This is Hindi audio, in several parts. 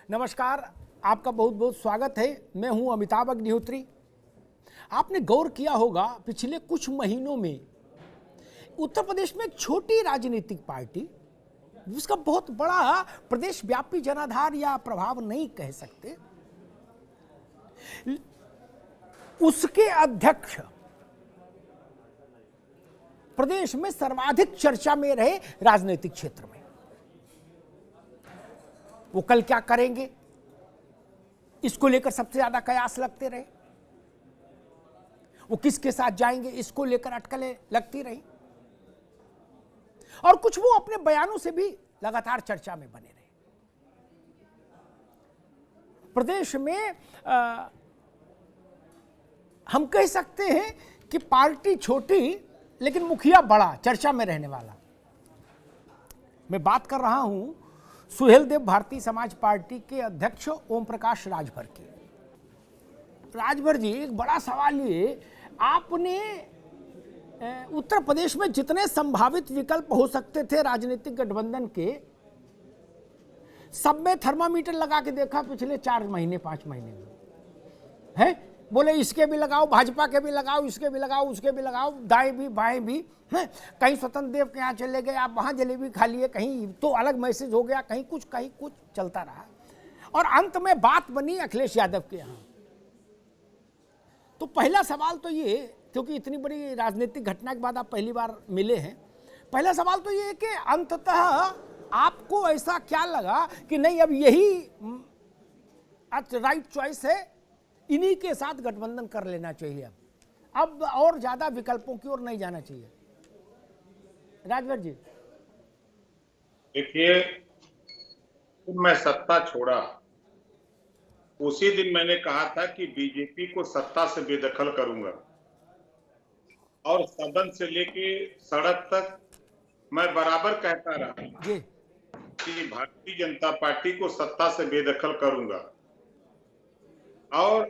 नमस्कार, आपका बहुत बहुत स्वागत है। मैं हूं अमिताभ अग्निहोत्री। आपने गौर किया होगा पिछले कुछ महीनों में उत्तर प्रदेश में एक छोटी राजनीतिक पार्टी, जिसका बहुत बड़ा प्रदेश व्यापी जनाधार या प्रभाव नहीं कह सकते, उसके अध्यक्ष प्रदेश में सर्वाधिक चर्चा में रहे राजनीतिक क्षेत्र में। वो कल क्या करेंगे, इसको लेकर सबसे ज्यादा कयास लगते रहे। वो किसके साथ जाएंगे, इसको लेकर अटकलें लगती रही। और कुछ वो अपने बयानों से भी लगातार चर्चा में बने रहे। प्रदेश में हम कह सकते हैं कि पार्टी छोटी लेकिन मुखिया बड़ा, चर्चा में रहने वाला। मैं बात कर रहा हूं सुहेलदेव भारतीय समाज पार्टी के अध्यक्ष ओम प्रकाश राजभर की। राजभर जी, एक बड़ा सवाल ये, आपने उत्तर प्रदेश में जितने संभावित विकल्प हो सकते थे राजनीतिक गठबंधन के, सब में थर्मामीटर लगा के देखा पिछले 4 महीने 5 महीने में, है? बोले इसके भी लगाओ, भाजपा के भी लगाओ, इसके भी लगाओ, उसके भी लगाओ, दाएं भी बाएं भी, हैं? कहीं स्वतंत्र देव के यहाँ चले गए, आप वहां जलेबी खा लिए, कहीं तो अलग मैसेज हो गया, कहीं कुछ चलता रहा। और अंत में बात बनी अखिलेश यादव के यहाँ। तो पहला सवाल तो ये, क्योंकि इतनी बड़ी राजनीतिक घटना के बाद आप पहली बार मिले हैं, पहला सवाल तो ये कि अंततः आपको ऐसा क्या लगा कि नहीं, अब यही राइट चॉइस है, इन्हीं के साथ गठबंधन कर लेना चाहिए, अब और ज्यादा विकल्पों की ओर नहीं जाना चाहिए? राजभर जी, देखिए, मैं सत्ता छोड़ा उसी दिन मैंने कहा था कि बीजेपी को सत्ता से बेदखल करूंगा, और सदन से लेके सड़क तक मैं बराबर कहता रहा कि भारतीय जनता पार्टी को सत्ता से बेदखल करूंगा। और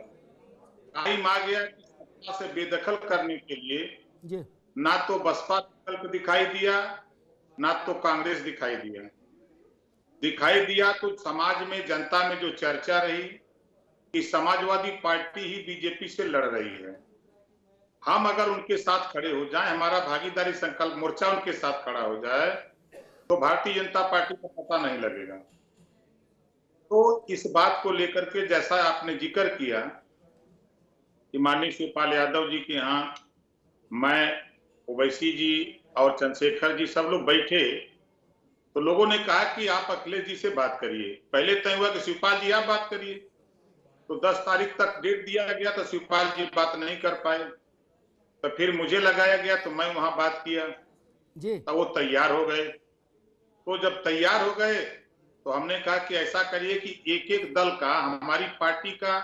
टाइम आ गया कि सत्ता से बेदखल करने के लिए ना तो बसपा विकल्प दिखाई दिया, ना तो कांग्रेस दिखाई दिया। तो समाज में, जनता में जो चर्चा रही कि समाजवादी पार्टी ही बीजेपी से लड़ रही है, हम अगर उनके साथ खड़े हो जाएं, हमारा भागीदारी संकल्प मोर्चा उनके साथ खड़ा हो जाए, तो भारतीय जनता पार्टी को पता नहीं लगेगा। तो इस बात को लेकर के, जैसा आपने जिक्र किया कि माननीय शिवपाल यादव जी के यहाँ मैं, ओवैसी जी और चंद्रशेखर जी सब लोग बैठे, तो लोगों ने कहा कि आप अखिलेश जी से बात करिए। पहले तय हुआ कि शिवपाल जी आप बात करिए, तो 10 तारीख तक डेट दिया गया, तो शिवपाल जी बात नहीं कर पाए, तो फिर मुझे लगाया गया, तो मैं वहां बात किया, तो वो तैयार हो गए। तो जब तैयार हो गए तो हमने कहा कि ऐसा करिए कि एक एक दल का, हमारी पार्टी का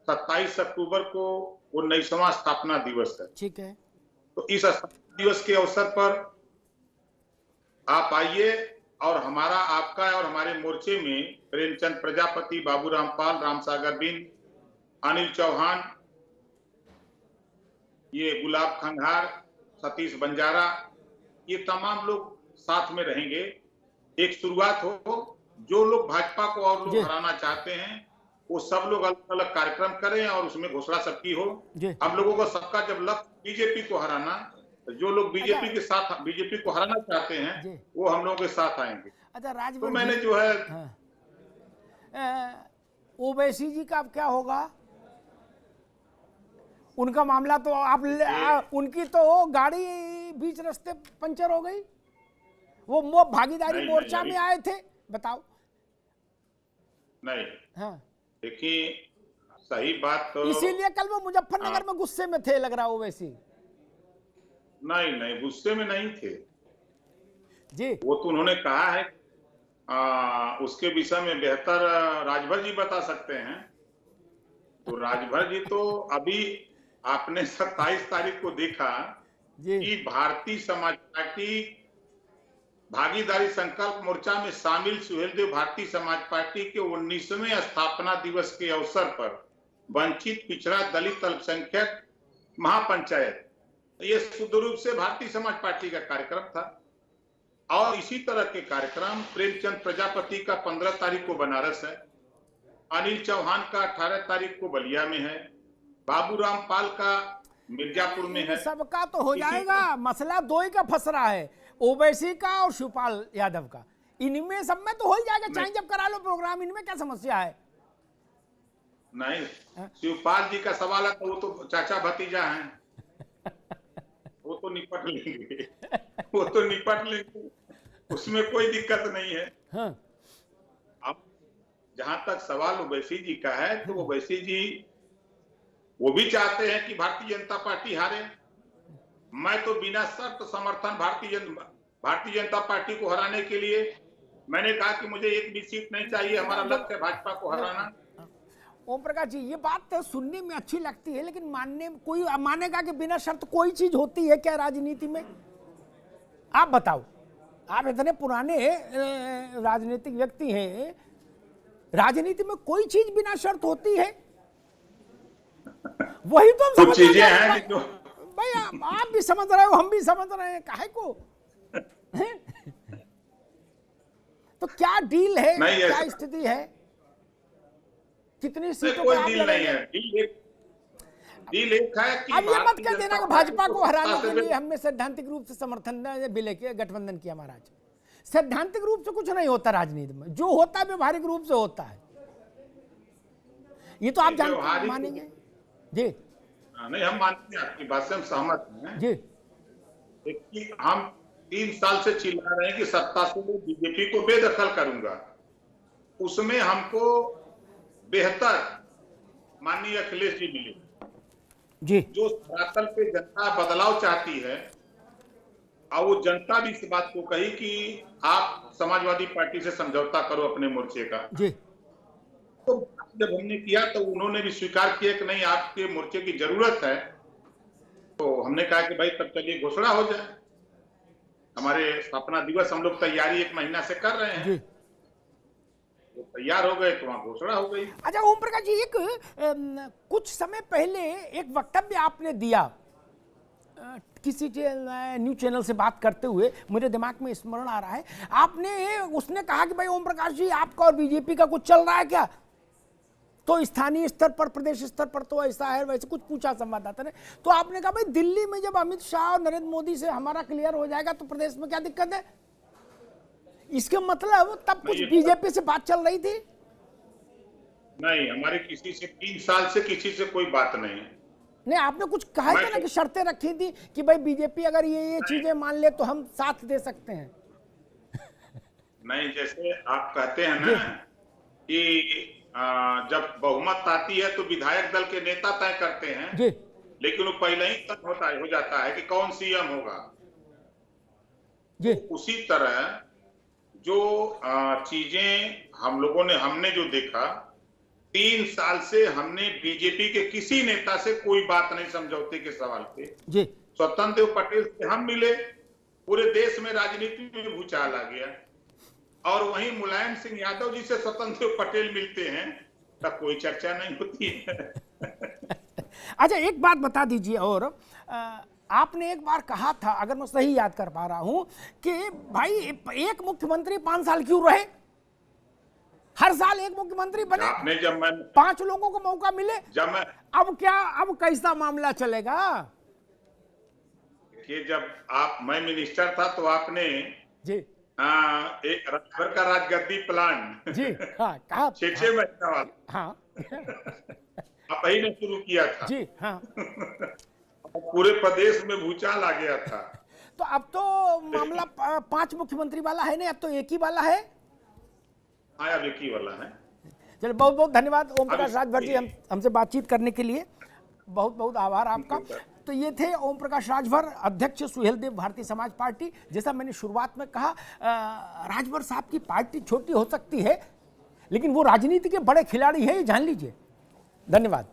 27 अक्टूबर को 19वां स्थापना दिवस है, ठीक है, तो इस स्थापना दिवस के अवसर पर आप आइए, और हमारा, आपका और हमारे मोर्चे में प्रेमचंद प्रजापति, बाबू रामपाल, रामसागर बिंद, अनिल चौहान, ये गुलाब खंघार, सतीश बंजारा, ये तमाम लोग साथ में रहेंगे। एक शुरुआत हो, जो लोग भाजपा को और लोग हराना चाहते हैं, वो सब लोग अलग अलग कार्यक्रम करें और उसमें घोषणा सबकी हो। हम लोगों का सबका जब लक्ष्य बीजेपी को हराना, जो लोग बीजेपी के साथ, बीजेपी को हराना चाहते हैं, वो हम लोगों के साथ आएंगे। अच्छा राजभर, तो मैंने जो है, ओवैसी जी का अब क्या होगा? उनका मामला तो आप उनकी तो गाड़ी बीच रास्ते पंचर हो गई, वो भागीदारी मोर्चा में आए थे, बताओ। नहीं, हाँ, देखिए, सही बात तो, इसीलिए कल वो मुजफ्फरनगर में गुस्से में थे, लग रहा हो वैसी। नहीं, गुस्से में नहीं थे जी, वो तो उन्होंने कहा है, उसके विषय में बेहतर राजभर जी बता सकते हैं। तो राजभर जी, तो अभी आपने 27 तारीख को देखा कि भारतीय समाज पार्टी भागीदारी संकल्प मोर्चा में शामिल सुहेलदेव भारतीय समाज पार्टी के 19वें स्थापना दिवस के अवसर पर वंचित, पिछड़ा, दलित, अल्पसंख्यक महापंचायत, ये शुद्ध रूप से भारतीय समाज पार्टी का कार्यक्रम था। और इसी तरह के कार्यक्रम प्रेमचंद प्रजापति का 15 तारीख को बनारस है, अनिल चौहान का 18 तारीख को बलिया में है, बाबूराम पाल का मिर्जापुर में है। सबका तो हो जाएगा, मसला दो ही का फंस रहा है, ओवैसी का और शिवपाल यादव का। इनमें सब में तो हो ही जाएगा, चाहे जब करा लो प्रोग्राम, इनमें क्या समस्या है? नहीं, शिवपाल जी का सवाल है तो वो तो चाचा भतीजा हैं, वो तो निपट लेंगे, वो तो निपट लेंगे, उसमें कोई दिक्कत नहीं है। हाँ। अब जहां तक सवाल ओवैसी जी का है, तो ओवैसी जी वो भी चाहते हैं कि भारतीय जनता पार्टी हारे। मैं तो बिना शर्त समर्थन भारतीय जनता पार्टी को हराने के लिए मैंने कहा कि मुझे एक भी सीट नहीं चाहिए, हमारा लक्ष्य है भाजपा को हराना। ओम प्रकाश जी, ये बात तो सुनने में अच्छी लगती है, लेकिन मानने कोई मानेगा कि बिना शर्त कोई चीज होती है क्या राजनीति में? आप बताओ, आप इतने पुराने राजनीतिक व्यक्ति हैं, राजनीति में कोई चीज बिना शर्त होती है? वही तो हम कुछ चीजें हैं जो भाई आप भी समझ रहे हो, हम भी समझ रहे हैं, काहे को है? तो क्या डील है, क्या स्थिति है, कितनी सीटों कोई पर आप डील नहीं है। डील एक है कि अब ये मत कह देना कि भाजपा को हराने के लिए हमने सैद्धांतिक रूप से समर्थन मिले के गठबंधन किया। महाराज, सैद्धांतिक रूप से कुछ नहीं होता राजनीति में, जो होता है व्यवहारिक रूप से होता है, ये तो आप जानते मानेंगे जी। नहीं, हम मानते हैं, आपकी बात से हम सहमत हैं जी। देखिए, हम 3 साल से चिल्ला रहे हैं कि सत्ता से मैं बीजेपी को बेदखल करूंगा, उसमें हमको बेहतर माननीय अखिलेश जी मिले जी। जो धरातल पे जनता बदलाव चाहती है, और वो जनता भी इस बात को कही कि आप समाजवादी पार्टी से समझौता करो अपने मोर्चे का जी। तो जब हमने किया तो उन्होंने भी स्वीकार किया कि नहीं, आपके मोर्चे की जरूरत है। तो हमने कहा कि भाई तब चलिए घोषणा हो जाए, हमारे स्थापना दिवस हम लोग तैयारी 1 महीना से कर रहे हैं जी। तो तैयार हो गए तो वहां घोषणा हो गई। अच्छा ओम प्रकाश जी, एक कुछ समय पहले एक वक्तव्य आपने दिया किसी न्यूज चैनल से बात करते हुए, मुझे दिमाग में स्मरण आ रहा है, आपने उसने कहा कि भाई ओम प्रकाश जी, आपका और बीजेपी का कुछ चल रहा है क्या? तो स्थानीय स्तर पर, प्रदेश स्तर पर तो ऐसा है, वैसे कुछ पूछा संवाददाता ने, तो आपने कहा भाई दिल्ली में जब अमित शाह और नरेंद्र मोदी से हमारा क्लियर हो जाएगा तो प्रदेश में क्या दिक्कत है? इसके मतलब तब कुछ बीजेपी से बात चल रही थी? नहीं, हमारे किसी से 3 साल से किसी से कोई बात नहीं है। नहीं, आपने कुछ कहा था ना कि शर्तें रखी थी कि भाई बीजेपी अगर ये चीजें मान ले तो हम साथ दे सकते हैं। नहीं, जैसे आप कहते हैं ना कि जब बहुमत आती है तो विधायक दल के नेता तय करते हैं जी। लेकिन वो पहले ही तय हो जाता है कि कौन सीएम होगा जी। उसी तरह जो चीजें हमने जो देखा, 3 साल से हमने बीजेपी के किसी नेता से कोई बात नहीं समझौते के सवाल पे जी। स्वतंत्र देव पटेल से हम मिले, पूरे देश में राजनीति में भूचाल आ गया, और वहीं मुलायम सिंह यादव जी से स्वतंत्र देव पटेल मिलते हैं तब कोई चर्चा नहीं होती है। अच्छा एक बात बता दीजिए, और आपने एक बार कहा था, अगर मैं सही याद कर पा रहा हूं, कि भाई एक मुख्यमंत्री 5 साल क्यों रहे, हर साल एक मुख्यमंत्री बने। आपने जब मैं 5 लोगों को मौका मिले, जब मैं अब क्या, अब कैसा मामला चलेगा? कि जब मैं मिनिस्टर था तो आपने जी एक राजभर का राजगद्दी प्लान जी हाँ कहा 6 महीना वाला हाँ आप ही ने शुरू किया था जी हाँ। पूरे प्रदेश में भूचाल आ गया था। तो अब तो मामला 5 मुख्यमंत्री वाला है नहीं, अब तो एक ही वाला है। हाँ, अब एक ही वाला है। चलिए, बहुत बहुत धन्यवाद ओम प्रकाश राजभर जी, हमसे बातचीत करने के लिए बहुत बहुत आभार आपका। तो ये थे ओम प्रकाश राजभर, अध्यक्ष सुहेलदेव भारतीय समाज पार्टी। जैसा मैंने शुरुआत में कहा, राजभर साहब की पार्टी छोटी हो सकती है लेकिन वो राजनीति के बड़े खिलाड़ी हैं, ये जान लीजिए। धन्यवाद।